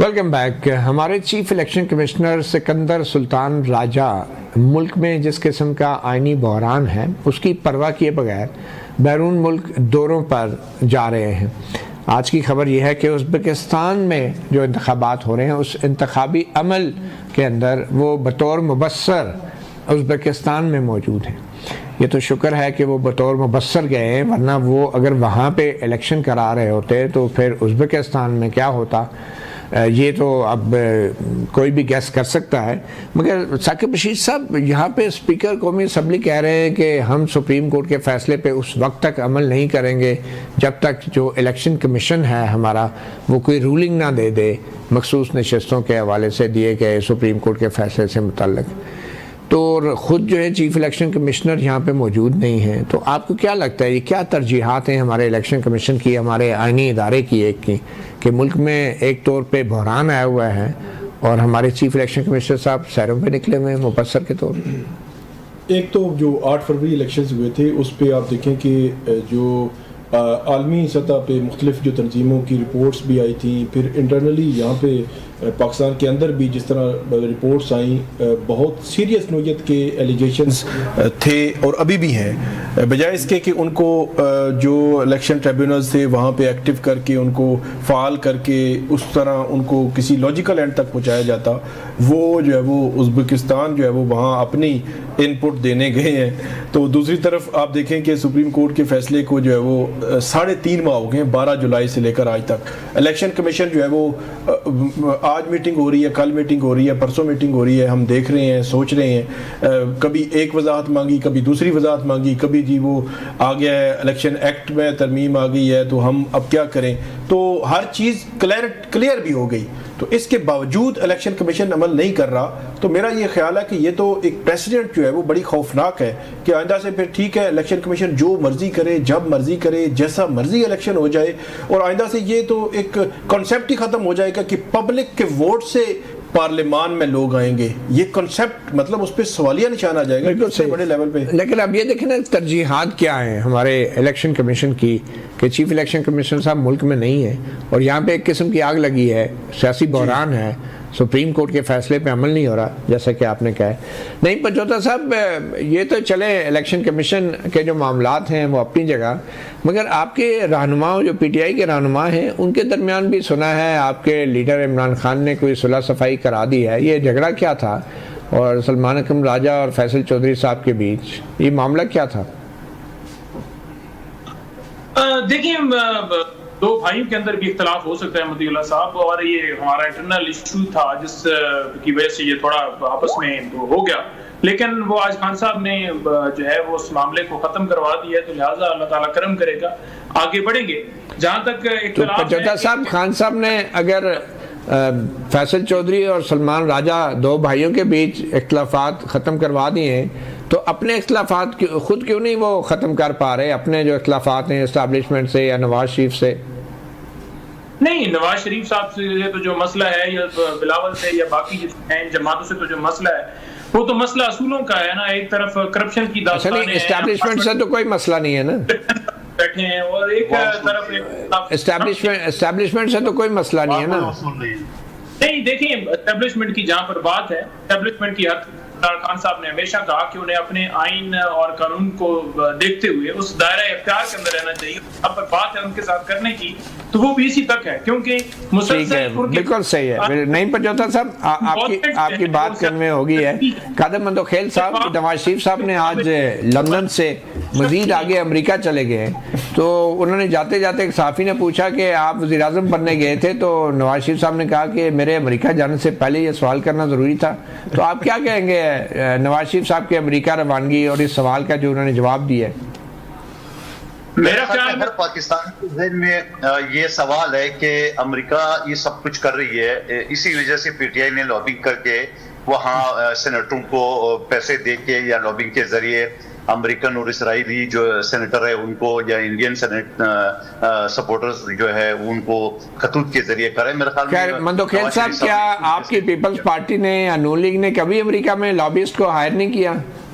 Welcome back. ہمارے chief election commissioner Sikandar سلطان راجہ ملک میں جس قسم کا آئینی بحران ہے اس کی پرواہ کیے بغیر بیرون ملک دوروں پر جا رہے ہیں. آج کی خبر یہ ہے کہ ازبکستان میں جو انتخابات ہو رہے ہیں اس انتخابی عمل کے اندر وہ بطور مبصر ازبکستان میں موجود ہیں. یہ تو شکر ہے کہ وہ بطور مبصر گئے ہیں، ورنہ وہ اگر وہاں پہ الیکشن کرا رہے ہوتے تو پھر ازبکستان میں کیا ہوتا یہ تو اب کوئی بھی گیس کر سکتا ہے. مگر ثاقب رشید صاحب، یہاں پہ اسپیکر قومی اسمبلی کہہ رہے ہیں کہ ہم سپریم کورٹ کے فیصلے پہ اس وقت تک عمل نہیں کریں گے جب تک جو الیکشن کمیشن ہے ہمارا وہ کوئی رولنگ نہ دے دے مخصوص نشستوں کے حوالے سے دیے گئے سپریم کورٹ کے فیصلے سے متعلق. تو خود جو ہے چیف الیکشن کمشنر یہاں پہ موجود نہیں ہیں. تو آپ کو کیا لگتا ہے یہ کیا ترجیحات ہیں ہمارے الیکشن کمیشن کی، ہمارے آئینی ادارے کی ایک کی، کہ ملک میں ایک طور پہ بحران آیا ہوا ہے اور ہمارے چیف الیکشن کمشنر صاحب سیروں پہ نکلے ہوئے ہیں مبصر کے طور پہ؟ ایک تو جو 8 فروری الیکشنز ہوئے تھے اس پہ آپ دیکھیں کہ جو عالمی سطح پہ مختلف جو تنظیموں کی رپورٹس بھی آئی تھیں، پھر انٹرنلی یہاں پہ پاکستان کے اندر بھی جس طرح رپورٹس آئیں، بہت سیریس نوعیت کے ایلیگیشنز تھے اور ابھی بھی ہیں. بجائے اس کے کہ ان کو جو الیکشن ٹریبیونلز تھے وہاں پہ ایکٹیو کر کے ان کو فعال کر کے اس طرح ان کو کسی لاجیکل اینڈ تک پہنچایا جاتا، وہ جو ہے وہ ازبکستان جو ہے وہ وہاں اپنی ان پٹ دینے گئے ہیں. تو دوسری طرف آپ دیکھیں کہ سپریم کورٹ کے فیصلے کو جو ہے وہ 3.5 ماہ ہو گئے، 12 جولائی سے لے کر آج تک. الیکشن کمیشن جو ہے وہ آج میٹنگ ہو رہی ہے، کل میٹنگ ہو رہی ہے، پرسوں میٹنگ ہو رہی ہے، ہم دیکھ رہے ہیں، سوچ رہے ہیں، کبھی ایک وضاحت مانگی، کبھی دوسری وضاحت مانگی، کبھی جی وہ آ گیا ہے الیکشن ایکٹ میں ترمیم آ گئی ہے تو ہم اب کیا کریں. تو ہر چیز کلیئر بھی ہو گئی، تو اس کے باوجود الیکشن کمیشن عمل نہیں کر رہا. تو میرا یہ خیال ہے کہ یہ تو ایک پریسیڈنٹ جو ہے وہ بڑی خوفناک ہے کہ آئندہ سے پھر ٹھیک ہے الیکشن کمیشن جو مرضی کرے، جب مرضی کرے، جیسا مرضی الیکشن ہو جائے، اور آئندہ سے یہ تو ایک کنسیپٹ ہی ختم ہو جائے گا کہ پبلک کے ووٹ سے پارلیمان میں لوگ آئیں گے. یہ کنسیپٹ مطلب اس پہ سوالیہ نشان آ جائے گا بالکل بڑے لیول پہ. لیکن اب یہ دیکھیں نا ترجیحات کیا ہیں ہمارے الیکشن کمیشن کی، کہ چیف الیکشن کمیشنر صاحب ملک میں نہیں ہے اور یہاں پہ ایک قسم کی آگ لگی ہے، سیاسی بحران ہے، سپریم کورٹ کے فیصلے پہ عمل نہیں ہو رہا جیسا کہ آپ نے کہا ہے. نہیں پنجوتا صاحب، یہ تو چلے الیکشن کمیشن کے جو معاملات ہیں وہ اپنی جگہ، مگر آپ کے رہنماؤں جو پی ٹی آئی کے رہنما ہیں ان کے درمیان بھی سنا ہے آپ کے لیڈر عمران خان نے کوئی صلح صفائی کرا دی ہے. یہ جھگڑا کیا تھا اور سلمان اکرم راجہ اور فیصل چودھری صاحب کے بیچ یہ معاملہ کیا تھا؟ دیکھیں، دو بھائیوں کے اندر بھی اختلاف ہو سکتا ہے مطیع اللہ صاحب، اور یہ ہمارا انٹرنل ایشو تھا جس کی وجہ سے یہ تھوڑا آپس میں ہو گیا. لیکن وہ آج خان صاحب نے جو ہے وہ اس معاملے کو ختم کروا دیا ہے، تو لہٰذا اللہ تعالیٰ کرم کرے گا، آگے بڑھیں گے. جہاں تک اختلاف پنجوتا صاحب، خان صاحب نے اگر فیصل چودھری اور سلمان راجہ دو بھائیوں کے بیچ اختلافات ختم کروا دیے ہیں تو اپنے اختلافات خود کیوں نہیں وہ ختم کر پا رہے؟ اپنے جو اختلافات ہیں اسٹیبلشمنٹ سے یا نواز شریف سے؟ نہیں، نواز شریف صاحب سے تو جو مسئلہ ہے یا بلاول سے یا باقی ہیں جماعتوں سے تو جو مسئلہ ہے وہ تو مسئلہ اصولوں کا ہے نا. ایک طرف کرپشن کی داستان ہے، اسٹیبلشمنٹ سے تو کوئی مسئلہ نہیں ہے نا، بیٹھے ہیں، اور ایک طرف اسٹیبلشمنٹ سے تو کوئی مسئلہ نہیں ہے نا. نہیں، دیکھیں اسٹیبلشمنٹ کی جہاں پر بات ہے، اسٹیبلشمنٹ کی خان صاحب نے ہمیشہ کہا کہ انہیں اپنے آئین اور قانون کو دیکھتے ہوئے اس دائرہ اختیار کے اندر رہنا چاہیے. اب بات ہے ان کے ساتھ کرنے کی تو وہ بھی اسی تک ہے، کیونکہ مسلسل بالکل صحیح ہے. نہیں پنجوتا صاحب، آپ کی بات کرنے ہوگی ہے. قادر مندوخیل صاحب، نواز شریف صاحب نے آج لندن سے مزید آگے امریکہ چلے گئے تو انہوں نے جاتے جاتے ایک صحافی نے پوچھا کہ آپ وزیر اعظم بننے گئے تھے، تو نواز شریف صاحب نے کہا کہ میرے امریکہ جانے سے پہلے یہ سوال کرنا ضروری تھا. تو آپ کیا کہیں گے نواز شریف صاحب کے امریکہ روانگی اور اس سوال کا جو انہوں نے جواب دیا ہے؟ میرا خیال ہے پاکستان کے ذہن میں یہ سوال ہے کہ امریکہ یہ سب کچھ کر رہی ہے، اسی وجہ سے پی ٹی آئی نے لابنگ کر کے وہاں سینیٹروں کو پیسے دے کے یا لابنگ کے ذریعے امریکن اور اسرائیلی جو سینیٹر ہے ان کو یا انڈین سینیٹ سپورٹرز جو ہے ان کو خطوط کے ذریعے کرے. میرا خیال مندوخیل صاحب، کیا آپ کی پیپلز پارٹی نے یا نون لیگ نے کبھی امریکہ میں لابیسٹ کو ہائر نہیں کیا؟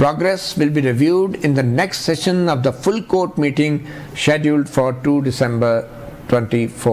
Progress will be reviewed in the next session of the full court meeting scheduled for 2 December 24.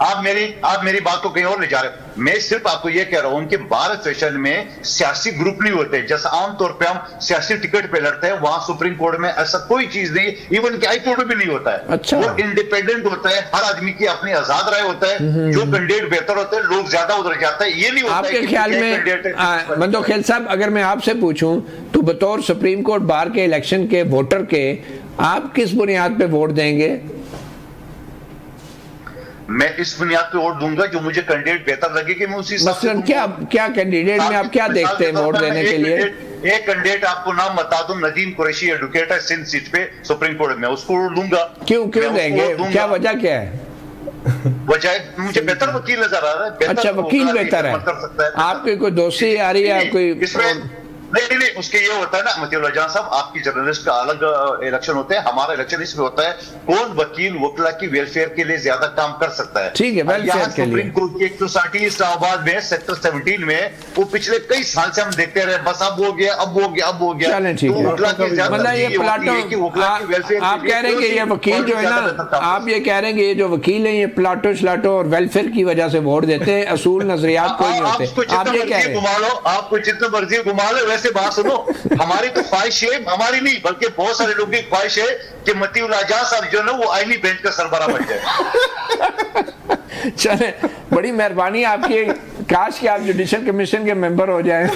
آپ میری بات کو کہیں اور لے جا رہے ہیں. میں صرف آپ کو یہ کہہ رہا ہوں کہ بھارت فیشن میں سیاسی گروپ نہیں ہوتے جیسا عام طور پہ ہم سیاسی ٹکٹ پہ لڑتے ہیں. وہاں سپریم کورٹ میں ایسا کوئی چیز نہیں, ایون کہ ہائی کورٹ میں بھی نہیں ہوتا ہے. اچھا. وہ انڈیپینڈنٹ ہوتا ہے, ہر آدمی کی اپنی آزاد رائے ہوتا ہے, جو کینڈیڈیٹ بہتر ہوتے ہیں لوگ زیادہ ادھر جاتا ہے. یہ نہیں ہوتا آپ کے خیال میں مندوخیل صاحب, اگر میں آپ سے پوچھوں تو بطور سپریم کورٹ بار کے الیکشن کے ووٹر کے آپ کس بنیاد پہ ووٹ دیں گے؟ میں اس بنیاد پہ ووٹ دوں گا جو مجھے کینڈیڈیٹ بہتر لگے کہ میں اسی مثلاً کیا کینڈیڈیٹ میں آپ کیا دیکھتے ہیں ووٹ دینے کے لیے؟ ایک کینڈیڈیٹ آپ کو نام بتا دوں, ندیم قریشی ایڈوکیٹ ہے سندھ سیٹ پہ سپریم کورٹ میں, اس کو ووٹ دوں گا. کیوں دیں گے, کیا وجہ کیا ہے؟ وجہ مجھے بہتر وکیل نظر آ رہا ہے. اچھا, وکیل بہتر ہے. آپ کی کوئی دوستی آ رہی ہے کوئی؟ نہیں, اس کے یہ ہوتا ہے نا مطیع اللہ جان صاحب, آپ کی جرنلسٹ کا الگ الیکشن ہوتا ہے, ہمارا الیکشن اس میں ہوتا ہے کون وکیل وکلا کی ویلفیئر کے لیے زیادہ کام کر سکتا ہے. ٹھیک ہے, ویلفیئر کے لیے. سپریم کورٹ کی ایک سوسائٹی اسلام آباد میں سیکٹر 17 میں, وہ پچھلے کئی سال سے ہم دیکھتے رہے, بس اب ہو گیا. چلیں ٹھیک ہے, مطلب یہ پلاٹو, آپ کہہ رہے ہیں کہ یہ وکیل جو ہے نا, آپ یہ کہہ رہے ہیں کہ یہ جو وکیل ہیں یہ پلاٹو شلاٹو اور ویلفیئر کی وجہ سے ووٹ دیتے ہیں, اصول نظریات کوئی نہیں ہوتے. آپ یہ کہہ رہے ہیں آپ کو جتنا مرضی گھما لو. ویسے بات سنو, ہماری تو خواہش ہے, ہماری نہیں بلکہ بہت سارے لوگوں کی خواہش ہے کہ مطیع اللہ جان صاحب جو نا وہ آئینی بینچ کا سربراہ بن جائے. چلیں, بڑی مہربانی آپ کی, کاش کہ آپ جوڈیشل کمیشن کے ممبر ہو جائیں.